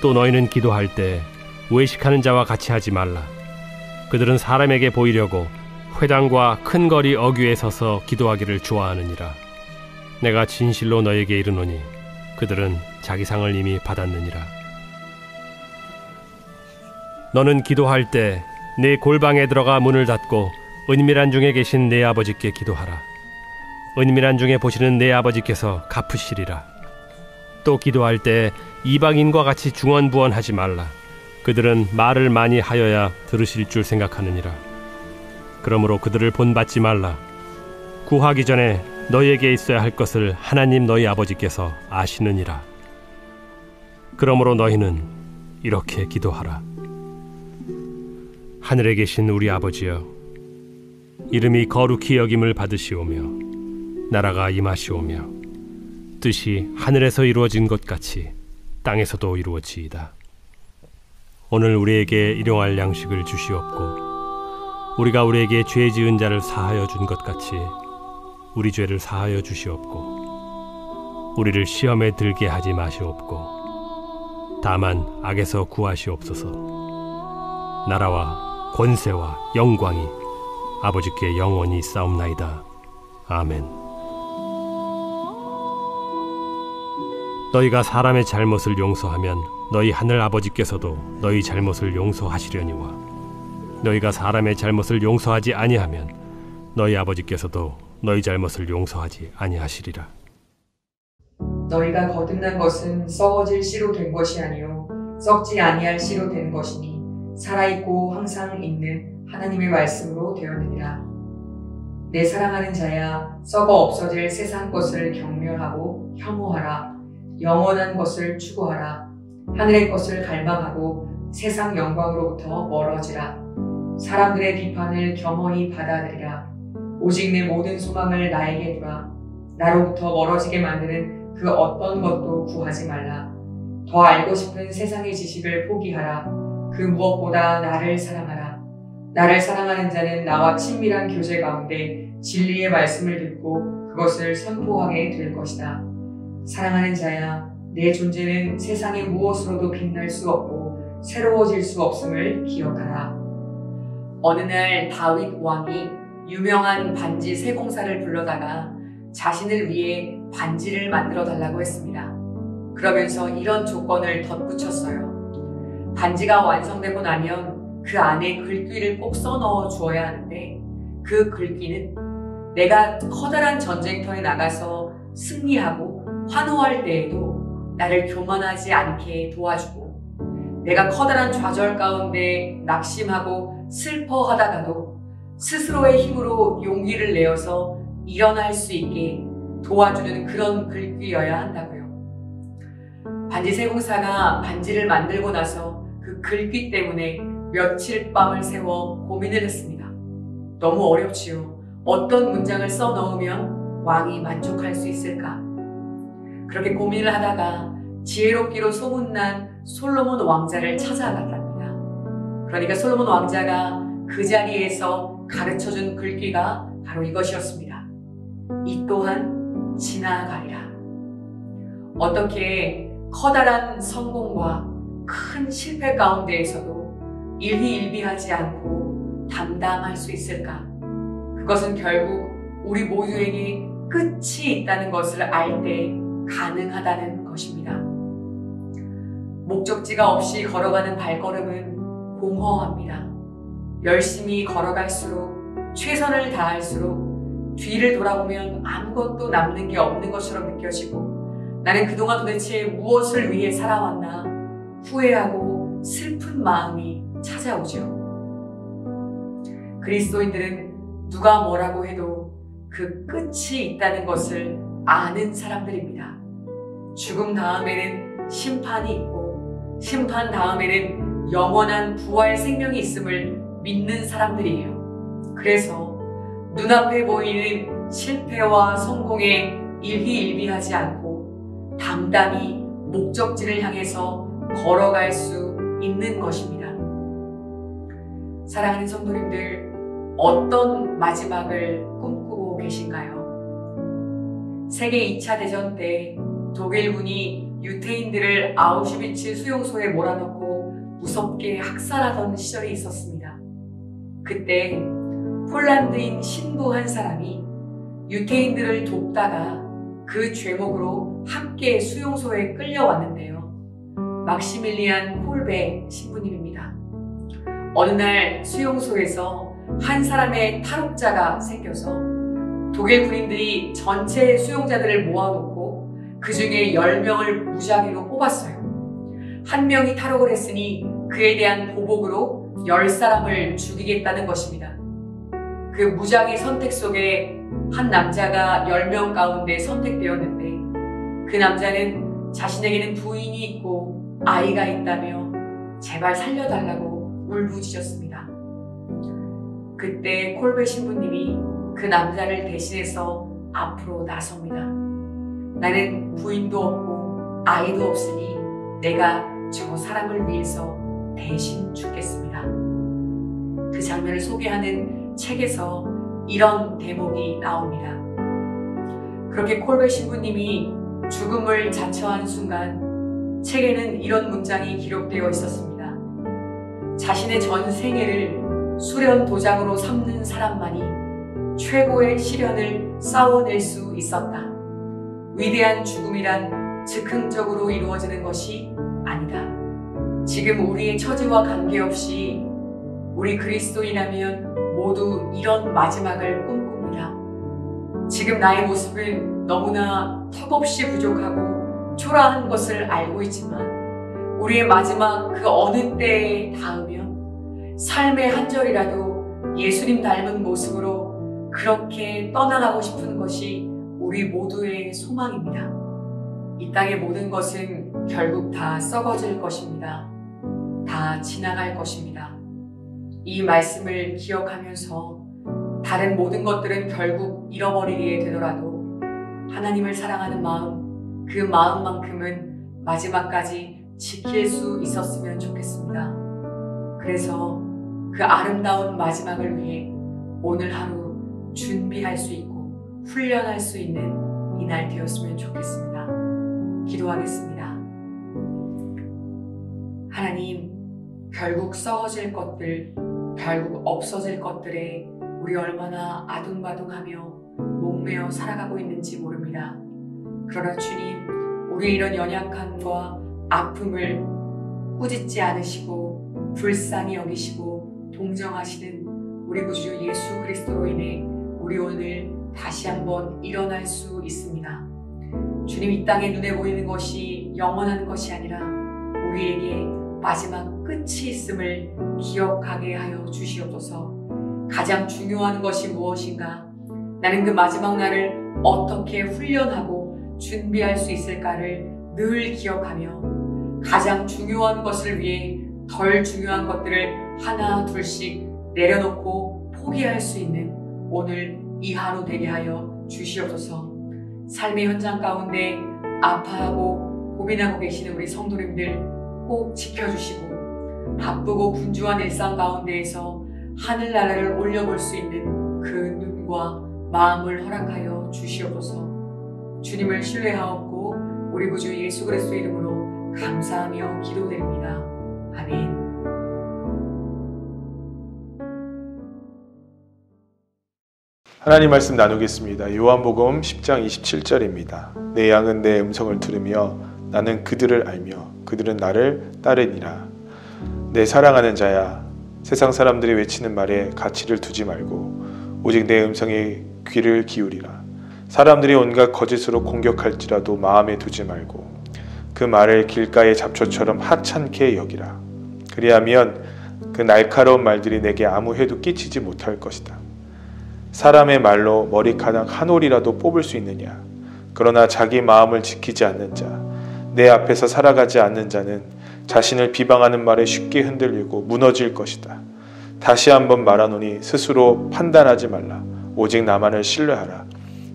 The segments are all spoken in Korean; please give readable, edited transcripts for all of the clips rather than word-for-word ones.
또 너희는 기도할 때 외식하는 자와 같이 하지 말라. 그들은 사람에게 보이려고 회당과 큰 거리 어귀에 서서 기도하기를 좋아하느니라. 내가 진실로 너에게 이르노니 그들은 자기 상을 이미 받았느니라. 너는 기도할 때 네 골방에 들어가 문을 닫고 은밀한 중에 계신 네 아버지께 기도하라. 은밀한 중에 보시는 네 아버지께서 갚으시리라. 또 기도할 때 이방인과 같이 중언부언하지 말라. 그들은 말을 많이 하여야 들으실 줄 생각하느니라. 그러므로 그들을 본받지 말라. 구하기 전에 너희에게 있어야 할 것을 하나님 너희 아버지께서 아시느니라. 그러므로 너희는 이렇게 기도하라. 하늘에 계신 우리 아버지여, 이름이 거룩히 여김을 받으시오며 나라가 임하시오며 뜻이 하늘에서 이루어진 것 같이 땅에서도 이루어지이다. 오늘 우리에게 일용할 양식을 주시옵고 우리가 우리에게 죄 지은 자를 사하여 준 것 같이 우리 죄를 사하여 주시옵고 우리를 시험에 들게 하지 마시옵고 다만 악에서 구하시옵소서. 나라와 권세와 영광이 아버지께 영원히 있사옵나이다. 아멘. 너희가 사람의 잘못을 용서하면 너희 하늘 아버지께서도 너희 잘못을 용서하시려니와 너희가 사람의 잘못을 용서하지 아니하면 너희 아버지께서도 너희 잘못을 용서하지 아니하시리라. 너희가 거듭난 것은 썩어질 씨로 된 것이 아니요 썩지 아니할 씨로 된 것이니 살아있고 항상 있는 하나님의 말씀으로 되었느니라. 내 사랑하는 자야, 썩어 없어질 세상 것을 경멸하고 혐오하라. 영원한 것을 추구하라. 하늘의 것을 갈망하고 세상 영광으로부터 멀어지라. 사람들의 비판을 겸허히 받아들이라. 오직 내 모든 소망을 나에게 두라. 나로부터 멀어지게 만드는 그 어떤 것도 구하지 말라. 더 알고 싶은 세상의 지식을 포기하라. 그 무엇보다 나를 사랑하라. 나를 사랑하는 자는 나와 친밀한 교제 가운데 진리의 말씀을 듣고 그것을 선포하게 될 것이다. 사랑하는 자야, 내 존재는 세상의 무엇으로도 빛날 수 없고 새로워질 수 없음을 기억하라. 어느 날 다윗 왕이 유명한 반지 세공사를 불러다가 자신을 위해 반지를 만들어 달라고 했습니다. 그러면서 이런 조건을 덧붙였어요. 반지가 완성되고 나면 그 안에 글귀를 꼭 써넣어 주어야 하는데 그 글귀는 내가 커다란 전쟁터에 나가서 승리하고 환호할 때에도 나를 교만하지 않게 도와주고 내가 커다란 좌절 가운데 낙심하고 슬퍼하다가도 스스로의 힘으로 용기를 내어서 일어날 수 있게 도와주는 그런 글귀여야 한다고요. 반지 세공사가 반지를 만들고 나서 그 글귀 때문에 며칠 밤을 새워 고민을 했습니다. 너무 어렵지요. 어떤 문장을 써넣으면 왕이 만족할 수 있을까? 그렇게 고민을 하다가 지혜롭기로 소문난 솔로몬 왕자를 찾아갔답니다. 그러니까 솔로몬 왕자가 그 자리에서 가르쳐준 글귀가 바로 이것이었습니다. 이 또한 지나가리라. 어떻게 커다란 성공과 큰 실패 가운데에서도 일희일비하지 않고 담담할 수 있을까? 그것은 결국 우리 모두에게 끝이 있다는 것을 알 때 가능하다는 것입니다. 목적지가 없이 걸어가는 발걸음은 공허합니다. 열심히 걸어갈수록 최선을 다할수록 뒤를 돌아보면 아무것도 남는 게 없는 것처럼 느껴지고 나는 그동안 도대체 무엇을 위해 살아왔나 후회하고 슬픈 마음이 찾아오죠. 그리스도인들은 누가 뭐라고 해도 그 끝이 있다는 것을 아는 사람들입니다. 죽음 다음에는 심판이 있고 심판 다음에는 영원한 부활 생명이 있음을 믿는 사람들이에요. 그래서 눈앞에 보이는 실패와 성공에 일희일비하지 않고 담담히 목적지를 향해서 걸어갈 수 있는 것입니다. 사랑하는 성도님들, 어떤 마지막을 꿈꾸고 계신가요? 세계 2차 대전 때 독일군이 유태인들을 아우슈비츠 수용소에 몰아넣고 무섭게 학살하던 시절이 있었습니다. 그때 폴란드인 신부 한 사람이 유태인들을 돕다가 그 죄목으로 함께 수용소에 끌려왔는데요. 막시밀리안 콜베 신부님입니다. 어느 날 수용소에서 한 사람의 탈옥자가 생겨서 독일 군인들이 전체 수용자들을 모아놓고 그 중에 10명을 무작위로 뽑았어요. 한 명이 탈옥을 했으니 그에 대한 보복으로 10사람을 죽이겠다는 것입니다. 그 무작위 선택 속에 한 남자가 10명 가운데 선택되었는데 그 남자는 자신에게는 부인이 있고 아이가 있다며 제발 살려달라고 울부짖었습니다. 그때 콜베 신부님이 그 남자를 대신해서 앞으로 나섭니다. 나는 부인도 없고 아이도 없으니 내가 저 사람을 위해서 대신 죽겠습니다. 그 장면을 소개하는 책에서 이런 대목이 나옵니다. 그렇게 콜베 신부님이 죽음을 자처한 순간 책에는 이런 문장이 기록되어 있었습니다. 자신의 전 생애를 수련 도장으로 삼는 사람만이 최고의 시련을 싸워낼 수 있었다. 위대한 죽음이란 즉흥적으로 이루어지는 것이 아니다. 지금 우리의 처지와 관계없이 우리 그리스도인이라면 모두 이런 마지막을 꿈꿉니다. 지금 나의 모습은 너무나 턱없이 부족하고 초라한 것을 알고 있지만 우리의 마지막 그 어느 때에 닿으면 삶의 한 절이라도 예수님 닮은 모습으로 그렇게 떠나가고 싶은 것이 우리 모두의 소망입니다. 이 땅의 모든 것은 결국 다 썩어질 것입니다. 다 지나갈 것입니다. 이 말씀을 기억하면서 다른 모든 것들은 결국 잃어버리게 되더라도 하나님을 사랑하는 마음, 그 마음만큼은 마지막까지 지킬 수 있었으면 좋겠습니다. 그래서 그 아름다운 마지막을 위해 오늘 하루 준비할 수 있고 훈련할 수 있는 이날 되었으면 좋겠습니다. 기도하겠습니다. 하나님, 결국 썩어질 것들, 결국 없어질 것들에 우리 얼마나 아둥바둥하며 목매어 살아가고 있는지 모릅니다. 그러나 주님, 우리의 이런 연약함과 아픔을 꾸짖지 않으시고 불쌍히 여기시고 동정하시는 우리 구주 예수 그리스도로 인해 우리 오늘 다시 한번 일어날 수 있습니다. 주님, 이 땅에 눈에 보이는 것이 영원한 것이 아니라 우리에게 마지막 끝이 있음을 기억하게 하여 주시옵소서. 가장 중요한 것이 무엇인가? 나는 그 마지막 날을 어떻게 훈련하고 준비할 수 있을까를 늘 기억하며 가장 중요한 것을 위해 덜 중요한 것들을 하나 둘씩 내려놓고 포기할 수 있는 오늘 이 하루 되게 하여 주시옵소서. 삶의 현장 가운데 아파하고 고민하고 계시는 우리 성도님들 꼭 지켜주시고 바쁘고 분주한 일상 가운데에서 하늘나라를 올려볼 수 있는 그 눈과 마음을 허락하여 주시옵소서. 주님을 신뢰하옵고 우리 구주 예수 그리스도 이름으로 감사하며 기도드립니다. 아멘. 하나님 말씀 나누겠습니다. 요한복음 10장 27절입니다. 내 양은 내 음성을 들으며 나는 그들을 알며 그들은 나를 따르니라. 내 사랑하는 자야, 세상 사람들이 외치는 말에 가치를 두지 말고 오직 내 음성에 귀를 기울이라. 사람들이 온갖 거짓으로 공격할지라도 마음에 두지 말고 그 말을 길가의 잡초처럼 하찮게 여기라. 그리하면 그 날카로운 말들이 내게 아무 해도 끼치지 못할 것이다. 사람의 말로 머리카락 한 올이라도 뽑을 수 있느냐? 그러나 자기 마음을 지키지 않는 자, 내 앞에서 살아가지 않는 자는 자신을 비방하는 말에 쉽게 흔들리고 무너질 것이다. 다시 한번 말하노니 스스로 판단하지 말라. 오직 나만을 신뢰하라.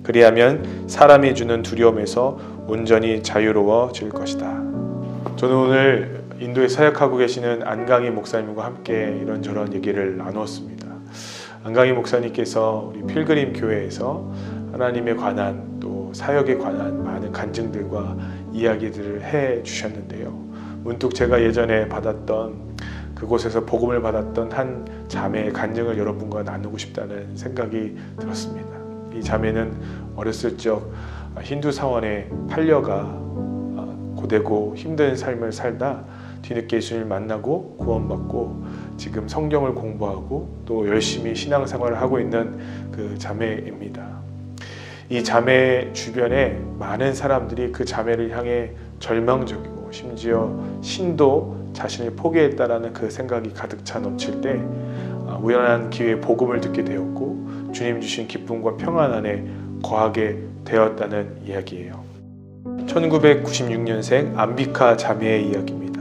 그리하면 사람이 주는 두려움에서 온전히 자유로워질 것이다. 저는 오늘 인도에 사역하고 계시는 안강희 목사님과 함께 이런저런 얘기를 나누었습니다. 안강희 목사님께서 우리 필그림 교회에서 하나님에 관한 또 사역에 관한 많은 간증들과 이야기들을 해 주셨는데요. 문득 제가 예전에 받았던 그곳에서 복음을 받았던 한 자매의 간증을 여러분과 나누고 싶다는 생각이 들었습니다. 이 자매는 어렸을 적 힌두 사원에 팔려가 고되고 힘든 삶을 살다 뒤늦게 예수님을 만나고 구원받고 지금 성경을 공부하고 또 열심히 신앙생활을 하고 있는 그 자매입니다. 이 자매 주변에 많은 사람들이 그 자매를 향해 절망적이고 심지어 신도 자신을 포기했다라는 그 생각이 가득 차 넘칠 때 우연한 기회에 복음을 듣게 되었고 주님 주신 기쁨과 평안 안에 거하게 되었다는 이야기예요. 1996년생 안비카 자매의 이야기입니다.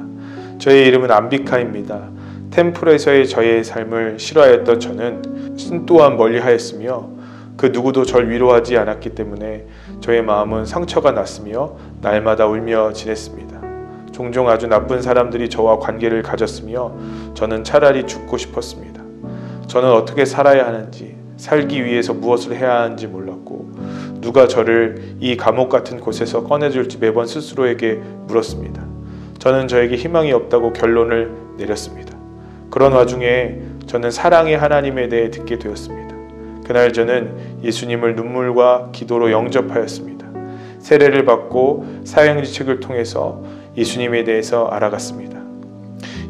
저의 이름은 안비카입니다. 템플에서의 저의 삶을 싫어하였던 저는 신 또한 멀리하였으며 그 누구도 절 위로하지 않았기 때문에 저의 마음은 상처가 났으며 날마다 울며 지냈습니다. 종종 아주 나쁜 사람들이 저와 관계를 가졌으며 저는 차라리 죽고 싶었습니다. 저는 어떻게 살아야 하는지, 살기 위해서 무엇을 해야 하는지 몰랐고 누가 저를 이 감옥 같은 곳에서 꺼내줄지 매번 스스로에게 물었습니다. 저는 저에게 희망이 없다고 결론을 내렸습니다. 그런 와중에 저는 사랑의 하나님에 대해 듣게 되었습니다. 그날 저는 예수님을 눈물과 기도로 영접하였습니다. 세례를 받고 사형지책을 통해서 예수님에 대해서 알아갔습니다.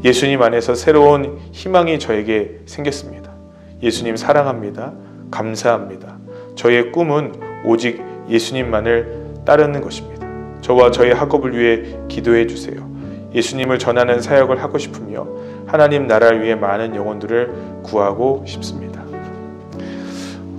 예수님 안에서 새로운 희망이 저에게 생겼습니다. 예수님 사랑합니다. 감사합니다. 저의 꿈은 오직 예수님만을 따르는 것입니다. 저와 저의 학업을 위해 기도해 주세요. 예수님을 전하는 사역을 하고 싶으며 하나님 나라를 위해 많은 영혼들을 구하고 싶습니다.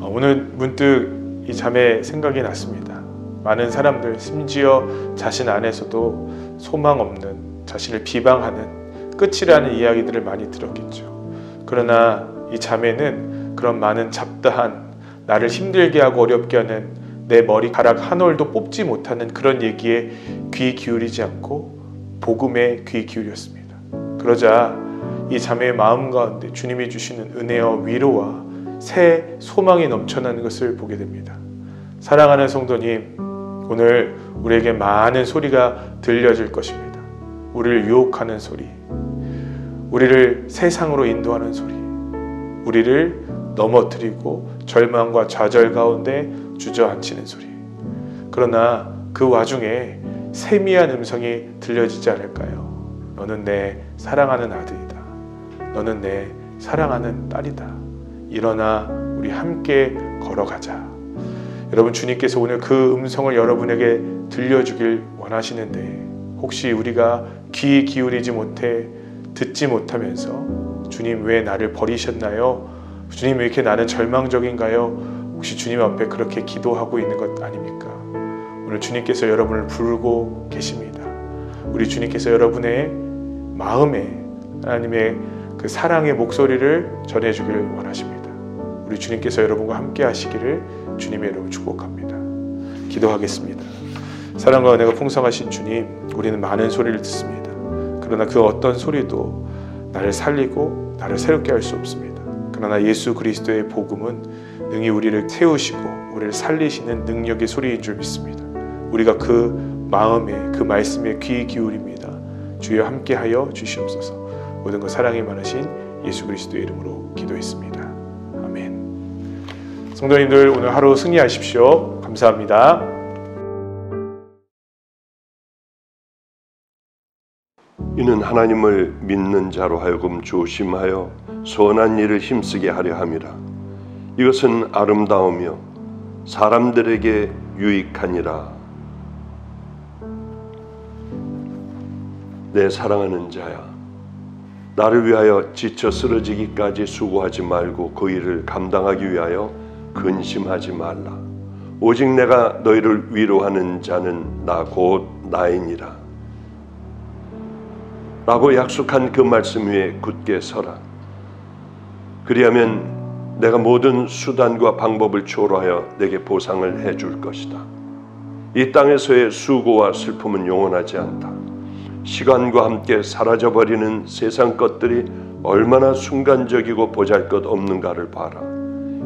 오늘 문득 이 자매 생각이 났습니다. 많은 사람들, 심지어 자신 안에서도 소망 없는, 자신을 비방하는, 끝이라는 이야기들을 많이 들었겠죠. 그러나 이 자매는 그런 많은 잡다한, 나를 힘들게 하고 어렵게 하는 내 머리카락 한 올도 뽑지 못하는 그런 얘기에 귀 기울이지 않고 복음에 귀 기울였습니다. 그러자 이 자매의 마음 가운데 주님이 주시는 은혜와 위로와 새 소망이 넘쳐나는 것을 보게 됩니다. 사랑하는 성도님, 오늘 우리에게 많은 소리가 들려질 것입니다. 우리를 유혹하는 소리, 우리를 세상으로 인도하는 소리, 우리를 넘어뜨리고 절망과 좌절 가운데 주저앉히는 소리. 그러나 그 와중에 세미한 음성이 들려지지 않을까요? 너는 내 사랑하는 아들이다. 너는 내 사랑하는 딸이다. 일어나 우리 함께 걸어가자. 여러분, 주님께서 오늘 그 음성을 여러분에게 들려주길 원하시는데 혹시 우리가 귀 기울이지 못해 듣지 못하면서 주님 왜 나를 버리셨나요? 주님 왜 이렇게 나는 절망적인가요? 혹시 주님 앞에 그렇게 기도하고 있는 것 아닙니까? 오늘 주님께서 여러분을 부르고 계십니다. 우리 주님께서 여러분의 마음에 하나님의 그 사랑의 목소리를 전해주길 원하십니다. 우리 주님께서 여러분과 함께 하시기를 주님의 이름으로 축복합니다. 기도하겠습니다. 사랑과 은혜가 풍성하신 주님, 우리는 많은 소리를 듣습니다. 그러나 그 어떤 소리도 나를 살리고 나를 새롭게 할 수 없습니다. 그러나 예수 그리스도의 복음은 능히 우리를 세우시고 우리를 살리시는 능력의 소리인 줄 믿습니다. 우리가 그 마음에 그 말씀에 귀 기울입니다. 주여 함께하여 주시옵소서. 모든 것 사랑이 많으신 예수 그리스도의 이름으로 기도했습니다. 아멘. 성도님들, 오늘 하루 승리하십시오. 감사합니다. 이는 하나님을 믿는 자로 하여금 조심하여 선한 일을 힘쓰게 하려 함이라. 이것은 아름다우며 사람들에게 유익하니라. 내 사랑하는 자야, 나를 위하여 지쳐 쓰러지기까지 수고하지 말고 그 일을 감당하기 위하여 근심하지 말라. 오직 내가 너희를 위로하는 자는 나 곧 나이니라. 라고 약속한 그 말씀 위에 굳게 서라. 그리하면 내가 모든 수단과 방법을 초월하여 내게 보상을 해줄 것이다. 이 땅에서의 수고와 슬픔은 영원하지 않다. 시간과 함께 사라져버리는 세상 것들이 얼마나 순간적이고 보잘것없는가를 봐라.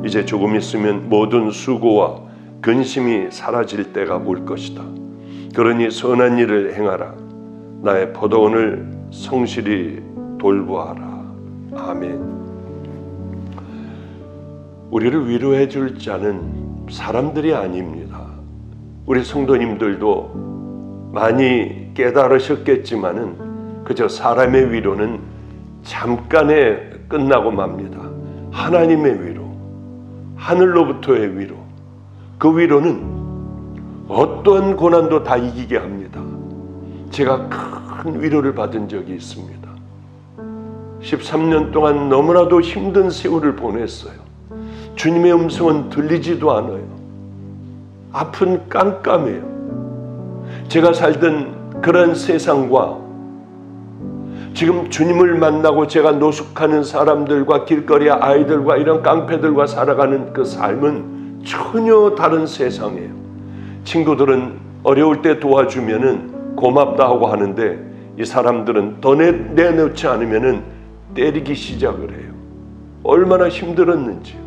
이제 조금 있으면 모든 수고와 근심이 사라질 때가 올 것이다. 그러니 선한 일을 행하라. 나의 포도원을 성실히 돌보아라. 아멘. 우리를 위로해 줄 자는 사람들이 아닙니다. 우리 성도님들도 많이 깨달으셨겠지만은 그저 사람의 위로는 잠깐에 끝나고 맙니다. 하나님의 위로, 하늘로부터의 위로, 그 위로는 어떠한 고난도 다 이기게 합니다. 제가 큰 위로를 받은 적이 있습니다. 13년 동안 너무나도 힘든 세월을 보냈어요. 주님의 음성은 들리지도 않아요. 앞은 깜깜해요. 제가 살던 그런 세상과 지금 주님을 만나고 제가 노숙하는 사람들과 길거리 아이들과 이런 깡패들과 살아가는 그 삶은 전혀 다른 세상이에요. 친구들은 어려울 때 도와주면은 고맙다 하고 하는데 이 사람들은 더 내놓지 않으면은 때리기 시작을 해요. 얼마나 힘들었는지요.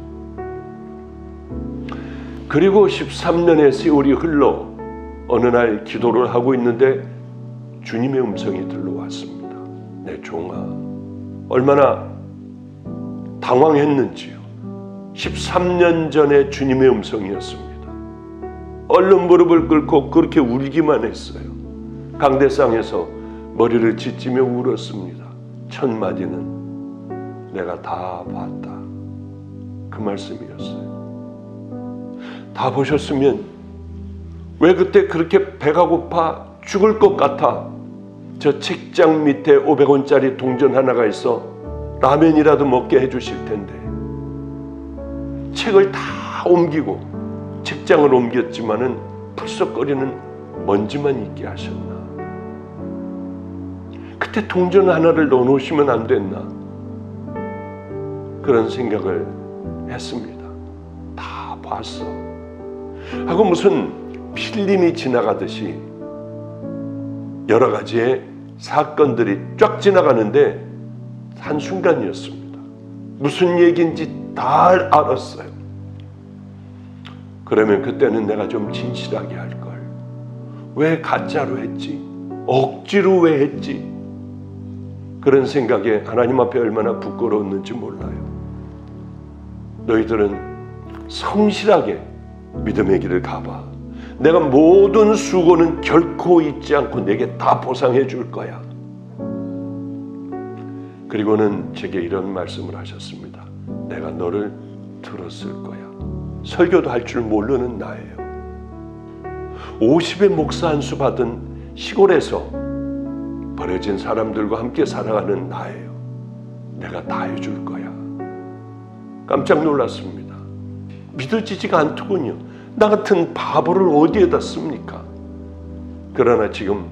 그리고 13년의 세월이 흘러 어느 날 기도를 하고 있는데 주님의 음성이 들려왔습니다. 내 종아, 얼마나 당황했는지요. 13년 전에 주님의 음성이었습니다. 얼른 무릎을 꿇고 그렇게 울기만 했어요. 강대상에서 머리를 짓지며 울었습니다. 첫 마디는 내가 다 봤다. 그 말씀이었어요. 다 보셨으면 왜 그때 그렇게 배가 고파 죽을 것 같아 저 책장 밑에 500원짜리 동전 하나가 있어 라면이라도 먹게 해주실 텐데 책을 다 옮기고 책장을 옮겼지만은 풀썩거리는 먼지만 있게 하셨나. 그때 동전 하나를 넣어놓으시면 안 됐나. 그런 생각을 했습니다. 다 봤어 하고 무슨 필름이 지나가듯이 여러 가지의 사건들이 쫙 지나가는데 한순간이었습니다. 무슨 얘기인지 다 알았어요. 그러면 그때는 내가 좀 진실하게 할걸. 왜 가짜로 했지? 억지로 왜 했지? 그런 생각에 하나님 앞에 얼마나 부끄러웠는지 몰라요. 너희들은 성실하게 믿음의 길을 가봐. 내가 모든 수고는 결코 잊지 않고 내게 다 보상해 줄 거야. 그리고는 제게 이런 말씀을 하셨습니다. 내가 너를 들었을 거야. 설교도 할 줄 모르는 나예요. 50의 목사 한 수 받은 시골에서 버려진 사람들과 함께 살아가는 나예요. 내가 다 해줄 거야. 깜짝 놀랐습니다. 믿어지지가 않더군요. 나 같은 바보를 어디에다 씁니까? 그러나 지금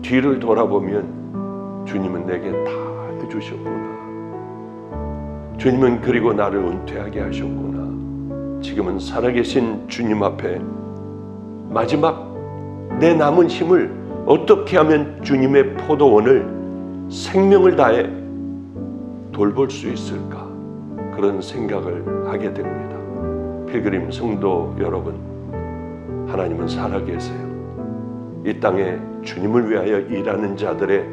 뒤를 돌아보면 주님은 내게 다 해주셨구나. 주님은 그리고 나를 은퇴하게 하셨구나. 지금은 살아계신 주님 앞에 마지막 내 남은 힘을 어떻게 하면 주님의 포도원을 생명을 다해 돌볼 수 있을까? 그런 생각을 하게 됩니다. 필그림 성도 여러분, 하나님은 살아계세요. 이 땅에 주님을 위하여 일하는 자들의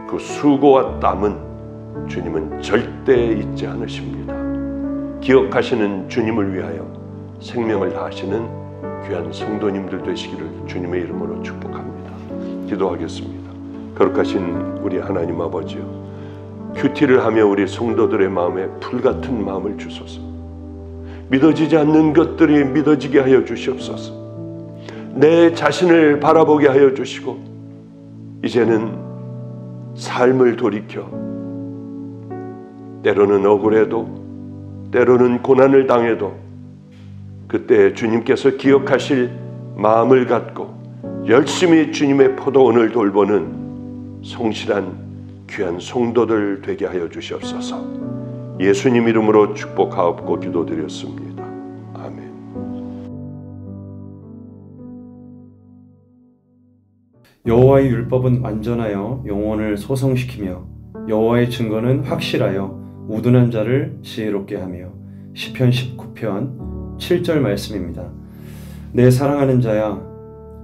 그 수고와 땀은 주님은 절대 잊지 않으십니다. 기억하시는 주님을 위하여 생명을 다하시는 귀한 성도님들 되시기를 주님의 이름으로 축복합니다. 기도하겠습니다. 거룩하신 우리 하나님 아버지요, 큐티를 하며 우리 성도들의 마음에 불같은 마음을 주소서. 믿어지지 않는 것들이 믿어지게 하여 주시옵소서. 내 자신을 바라보게 하여 주시고 이제는 삶을 돌이켜 때로는 억울해도 때로는 고난을 당해도 그때 주님께서 기억하실 마음을 갖고 열심히 주님의 포도원을 돌보는 성실한 귀한 성도들 되게 하여 주시옵소서. 예수님 이름으로 축복하옵고 기도드렸습니다. 아멘. 여호와의 율법은 완전하여 영혼을 소성시키며 여호와의 증거는 확실하여 우둔한 자를 지혜롭게 하며. 시편 19편 7절 말씀입니다. 내 사랑하는 자야,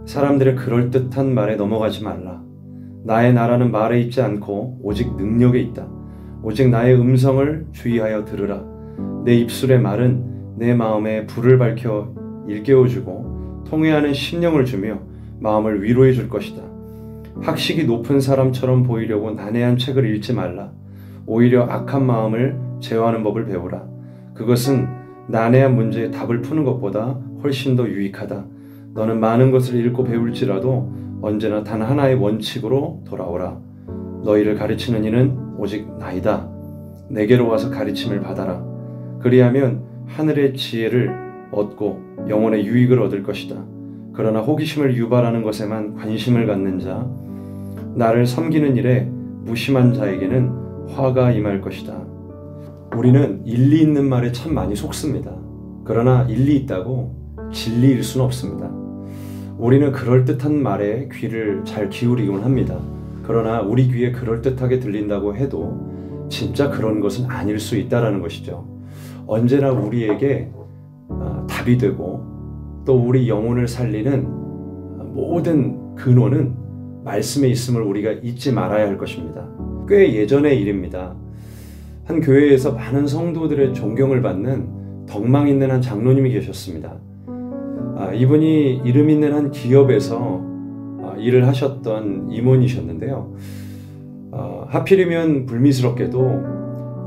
사람들의 그럴듯한 말에 넘어가지 말라. 나의 나라는 말에 있지 않고 오직 능력에 있다. 오직 나의 음성을 주의하여 들으라. 내 입술의 말은 내 마음에 불을 밝혀 일깨워주고 통회하는 심령을 주며 마음을 위로해 줄 것이다. 학식이 높은 사람처럼 보이려고 난해한 책을 읽지 말라. 오히려 악한 마음을 제어하는 법을 배우라. 그것은 난해한 문제에 답을 푸는 것보다 훨씬 더 유익하다. 너는 많은 것을 읽고 배울지라도 언제나 단 하나의 원칙으로 돌아오라. 너희를 가르치는 이는 오직 나이다. 내게로 와서 가르침을 받아라. 그리하면 하늘의 지혜를 얻고 영혼의 유익을 얻을 것이다. 그러나 호기심을 유발하는 것에만 관심을 갖는 자, 나를 섬기는 일에 무심한 자에게는 화가 임할 것이다. 우리는 일리 있는 말에 참 많이 속습니다. 그러나 일리 있다고 진리일 수는 없습니다. 우리는 그럴듯한 말에 귀를 잘 기울이곤 합니다. 그러나 우리 귀에 그럴듯하게 들린다고 해도 진짜 그런 것은 아닐 수 있다는 것이죠. 언제나 우리에게 답이 되고 또 우리 영혼을 살리는 모든 근원은 말씀에 있음을 우리가 잊지 말아야 할 것입니다. 꽤 예전의 일입니다. 한 교회에서 많은 성도들의 존경을 받는 덕망 있는 한 장로님이 계셨습니다. 이분이 이름 있는 한 기업에서 일을 하셨던 임원이셨는데요. 하필이면 불미스럽게도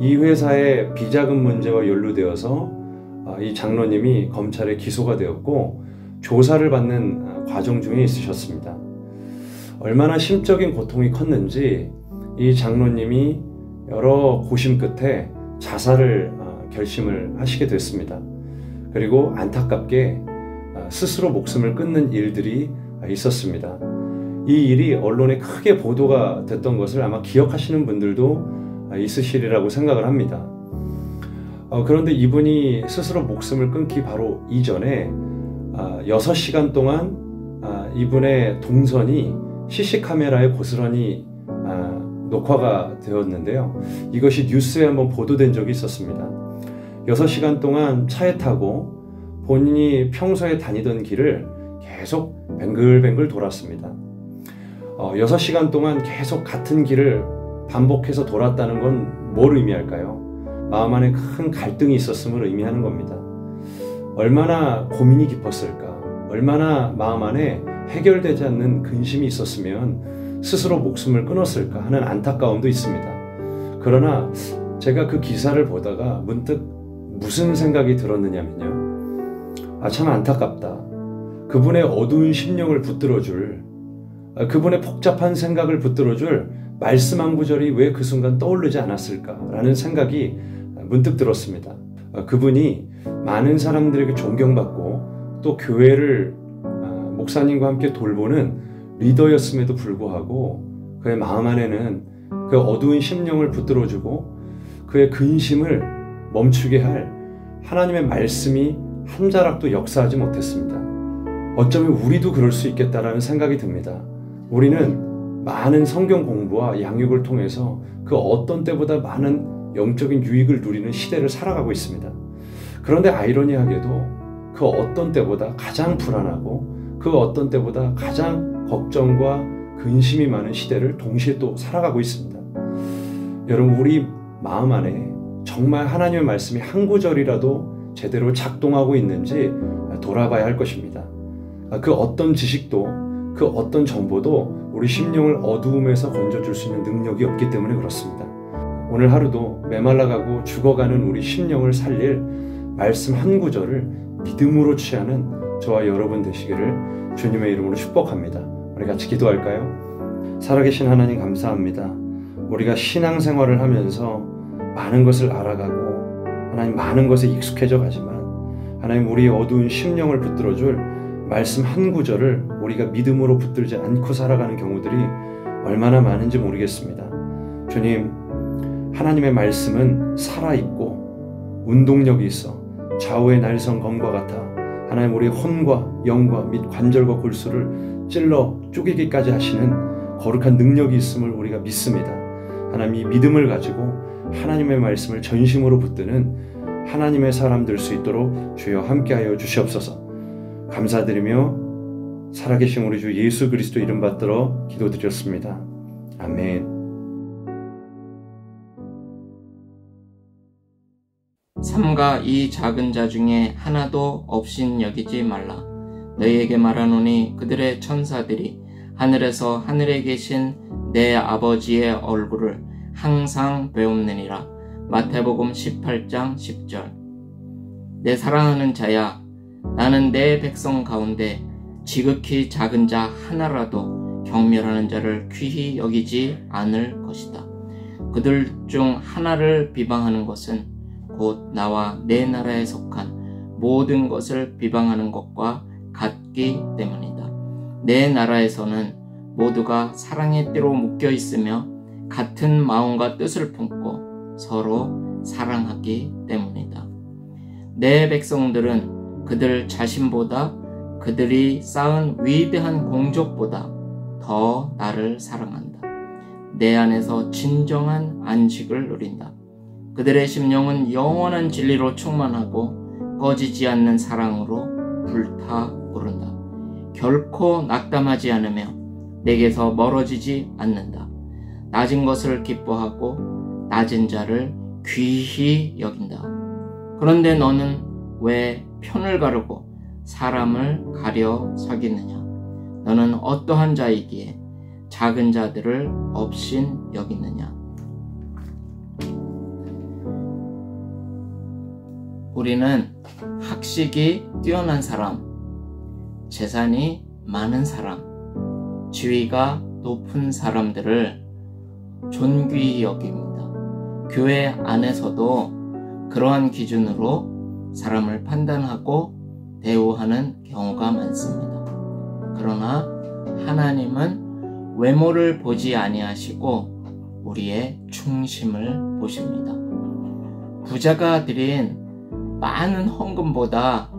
이 회사의 비자금 문제와 연루되어서 이 장로님이 검찰에 기소가 되었고 조사를 받는 과정 중에 있으셨습니다. 얼마나 심적인 고통이 컸는지 이 장로님이 여러 고심 끝에 자살을 결심을 하시게 됐습니다. 그리고 안타깝게 스스로 목숨을 끊는 일들이 있었습니다. 이 일이 언론에 크게 보도가 됐던 것을 아마 기억하시는 분들도 있으시리라고 생각을 합니다. 그런데 이분이 스스로 목숨을 끊기 바로 이전에 6시간 동안 이분의 동선이 CC카메라에 고스란히 녹화가 되었는데요. 이것이 뉴스에 한번 보도된 적이 있었습니다. 6시간 동안 차에 타고 본인이 평소에 다니던 길을 계속 뱅글뱅글 돌았습니다. 6시간 동안 계속 같은 길을 반복해서 돌았다는 건 뭘 의미할까요? 마음 안에 큰 갈등이 있었음을 의미하는 겁니다. 얼마나 고민이 깊었을까? 얼마나 마음 안에 해결되지 않는 근심이 있었으면 스스로 목숨을 끊었을까 하는 안타까움도 있습니다. 그러나 제가 그 기사를 보다가 문득 무슨 생각이 들었느냐면요. 참 안타깝다. 그분의 어두운 심령을 붙들어줄, 그분의 복잡한 생각을 붙들어줄 말씀 한 구절이 왜 그 순간 떠오르지 않았을까라는 생각이 문득 들었습니다. 그분이 많은 사람들에게 존경받고 또 교회를 목사님과 함께 돌보는 리더였음에도 불구하고 그의 마음 안에는 그 어두운 심령을 붙들어주고 그의 근심을 멈추게 할 하나님의 말씀이 한 자락도 역사하지 못했습니다. 어쩌면 우리도 그럴 수 있겠다라는 생각이 듭니다. 우리는 많은 성경 공부와 양육을 통해서 그 어떤 때보다 많은 영적인 유익을 누리는 시대를 살아가고 있습니다. 그런데 아이러니하게도 그 어떤 때보다 가장 불안하고 그 어떤 때보다 가장 걱정과 근심이 많은 시대를 동시에 또 살아가고 있습니다. 여러분, 우리 마음 안에 정말 하나님의 말씀이 한 구절이라도 제대로 작동하고 있는지 돌아봐야 할 것입니다. 그 어떤 지식도 그 어떤 정보도 우리 심령을 어두움에서 건져줄 수 있는 능력이 없기 때문에 그렇습니다. 오늘 하루도 메말라가고 죽어가는 우리 심령을 살릴 말씀 한 구절을 믿음으로 취하는 저와 여러분 되시기를 주님의 이름으로 축복합니다. 우리 같이 기도할까요? 살아계신 하나님 감사합니다. 우리가 신앙생활을 하면서 많은 것을 알아가고 하나님 많은 것에 익숙해져 가지만 하나님 우리의 어두운 심령을 붙들어줄 말씀 한 구절을 우리가 믿음으로 붙들지 않고 살아가는 경우들이 얼마나 많은지 모르겠습니다. 주님, 하나님의 말씀은 살아있고 운동력이 있어 좌우의 날선 검과 같아 하나님 우리의 혼과 영과 및 관절과 골수를 찔러 쪼개기까지 하시는 거룩한 능력이 있음을 우리가 믿습니다. 하나님, 이 믿음을 가지고 하나님의 말씀을 전심으로 붙드는 하나님의 사람 될 수 있도록 주여 함께하여 주시옵소서. 감사드리며 살아계신 우리 주 예수 그리스도 이름 받들어 기도드렸습니다. 아멘. 삼가 이 작은 자 중에 하나도 없인 여기지 말라. 너희에게 말하노니 그들의 천사들이 하늘에서 하늘에 계신 내 아버지의 얼굴을 항상 배움느니라. 마태복음 18장 10절. 내 사랑하는 자야, 나는 내 백성 가운데 지극히 작은 자 하나라도 경멸하는 자를 귀히 여기지 않을 것이다. 그들 중 하나를 비방하는 것은 곧 나와 내 나라에 속한 모든 것을 비방하는 것과 같기 때문이다. 내 나라에서는 모두가 사랑의 띠로 묶여 있으며 같은 마음과 뜻을 품고 서로 사랑하기 때문이다. 내 백성들은 그들 자신보다 그들이 쌓은 위대한 공적보다 더 나를 사랑한다. 내 안에서 진정한 안식을 누린다. 그들의 심령은 영원한 진리로 충만하고 꺼지지 않는 사랑으로 불타오른다. 결코 낙담하지 않으며 내게서 멀어지지 않는다. 낮은 것을 기뻐하고 낮은 자를 귀히 여긴다. 그런데 너는 왜 편을 가르고 사람을 가려 사귀느냐? 너는 어떠한 자이기에 작은 자들을 업신 여기느냐? 우리는 학식이 뛰어난 사람, 재산이 많은 사람, 지위가 높은 사람들을 존귀히 여깁니다. 교회 안에서도 그러한 기준으로 사람을 판단하고 대우하는 경우가 많습니다. 그러나 하나님은 외모를 보지 아니하시고 우리의 중심을 보십니다. 부자가 드린 많은 헌금보다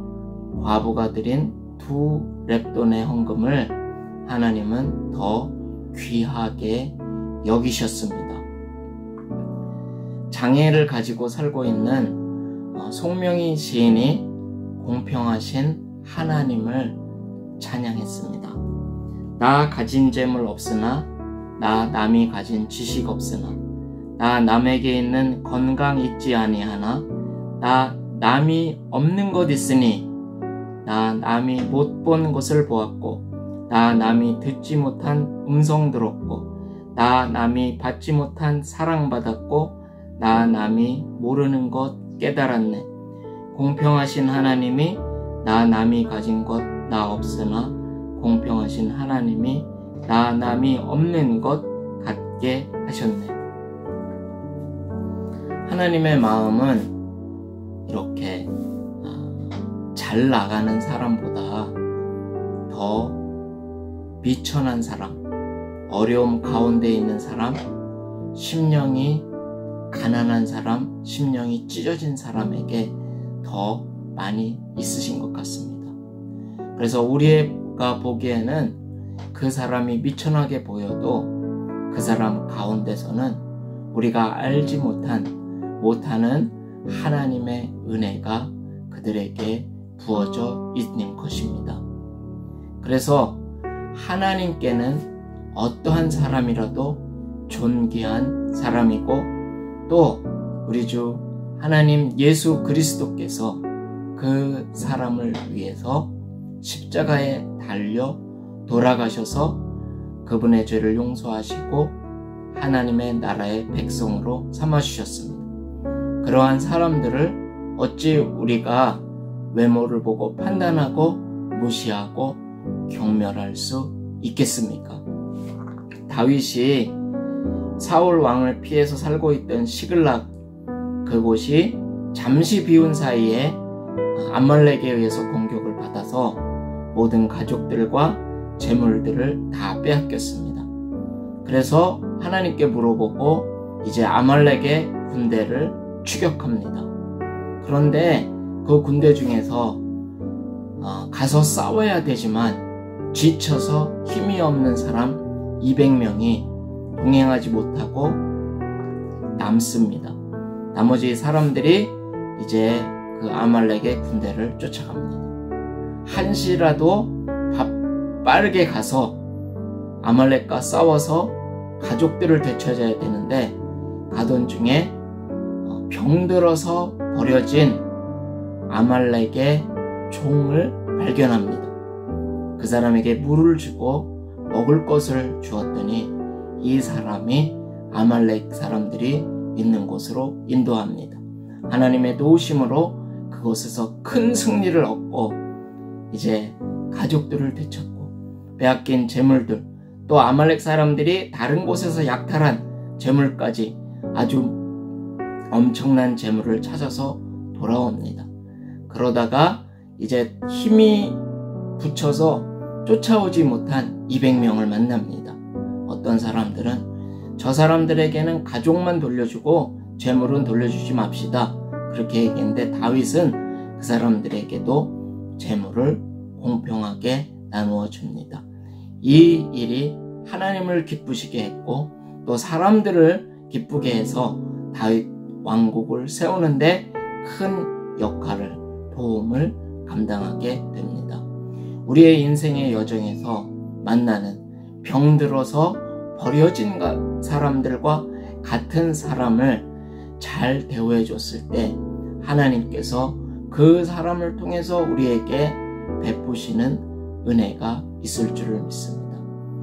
과부가 드린 2렙돈의 헌금을 하나님은 더 귀하게 여기셨습니다. 장애를 가지고 살고 있는 송명희 시인이 공평하신 하나님을 찬양했습니다. 나 가진 재물 없으나, 나 남이 가진 지식 없으나, 나 남에게 있는 건강 있지 아니하나, 나 남이 없는 것 있으니, 나 남이 못 본 것을 보았고, 나 남이 듣지 못한 음성 들었고, 나 남이 받지 못한 사랑받았고, 나 남이 모르는 것 깨달았네. 공평하신 하나님이 나 남이 가진 것 나 없으나 공평하신 하나님이 나 남이 없는 것 같게 하셨네. 하나님의 마음은 이렇게 잘 나가는 사람보다 더 비천한 사람, 어려움 가운데 있는 사람, 심령이 가난한 사람, 심령이 찢어진 사람에게 더 많이 있으신 것 같습니다. 그래서 우리가 보기에는 그 사람이 미천하게 보여도 그 사람 가운데서는 우리가 알지 못하는 하나님의 은혜가 그들에게 부어져 있는 것입니다. 그래서 하나님께는 어떠한 사람이라도 존귀한 사람이고, 또 우리 주 하나님 예수 그리스도께서 그 사람을 위해서 십자가에 달려 돌아가셔서 그분의 죄를 용서하시고 하나님의 나라의 백성으로 삼아주셨습니다. 그러한 사람들을 어찌 우리가 외모를 보고 판단하고 무시하고 경멸할 수 있겠습니까? 다윗이 사울 왕을 피해서 살고 있던 시글락, 그곳이 잠시 비운 사이에 아말렉에 의해서 공격을 받아서 모든 가족들과 재물들을 다 빼앗겼습니다. 그래서 하나님께 물어보고 이제 아말렉의 군대를 추격합니다. 그런데 그 군대 중에서 가서 싸워야 되지만 지쳐서 힘이 없는 사람 200명이 동행하지 못하고 남습니다. 나머지 사람들이 이제 그 아말렉의 군대를 쫓아갑니다. 한시라도 밥 빠르게 가서 아말렉과 싸워서 가족들을 되찾아야 되는데 가던 중에 병들어서 버려진 아말렉의 종을 발견합니다. 그 사람에게 물을 주고 먹을 것을 주었더니 이 사람이 아말렉 사람들이 있는 곳으로 인도합니다. 하나님의 도우심으로 그곳에서 큰 승리를 얻고 이제 가족들을 되찾고 빼앗긴 재물들, 또 아말렉 사람들이 다른 곳에서 약탈한 재물까지 아주 엄청난 재물을 찾아서 돌아옵니다. 그러다가 이제 힘이 붙여서 쫓아오지 못한 200명을 만납니다. 어떤 사람들은 저 사람들에게는 가족만 돌려주고 재물은 돌려주지 맙시다, 그렇게 얘기했는데 다윗은 그 사람들에게도 재물을 공평하게 나누어 줍니다. 이 일이 하나님을 기쁘시게 했고 또 사람들을 기쁘게 해서 다윗 왕국을 세우는데 큰 역할을, 도움을 감당하게 됩니다. 우리의 인생의 여정에서 만나는 병들어서 버려진 사람들과 같은 사람을 잘 대우해 줬을 때 하나님께서 그 사람을 통해서 우리에게 베푸시는 은혜가 있을 줄을 믿습니다.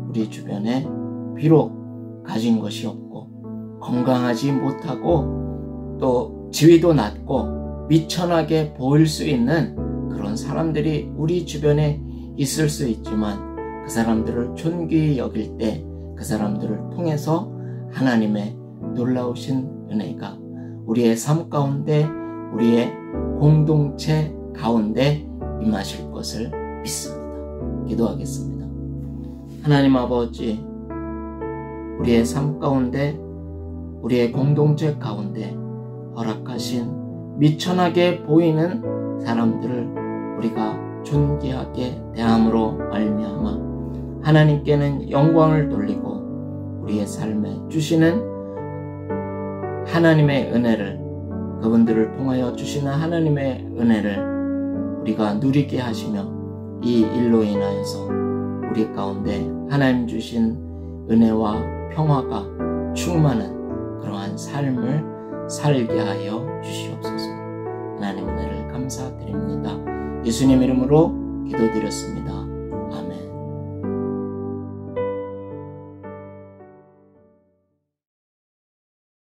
우리 주변에 비록 가진 것이 없고 건강하지 못하고 또 지위도 낮고 미천하게 보일 수 있는 그런 사람들이 우리 주변에 있을 수 있지만 그 사람들을 존귀히 여길 때 그 사람들을 통해서 하나님의 놀라우신 은혜가 우리의 삶 가운데, 우리의 공동체 가운데 임하실 것을 믿습니다. 기도하겠습니다. 하나님 아버지, 우리의 삶 가운데, 우리의 공동체 가운데 허락하신 미천하게 보이는 사람들을 우리가 존귀하게 대함으로 말미암아 하나님께는 영광을 돌리고 우리의 삶에 주시는 하나님의 은혜를, 그분들을 통하여 주시는 하나님의 은혜를 우리가 누리게 하시며 이 일로 인하여서 우리 가운데 하나님 주신 은혜와 평화가 충만한 그러한 삶을 살게 하여 주시옵소서. 하나님 은혜를 감사드립니다. 예수님 이름으로 기도드렸습니다.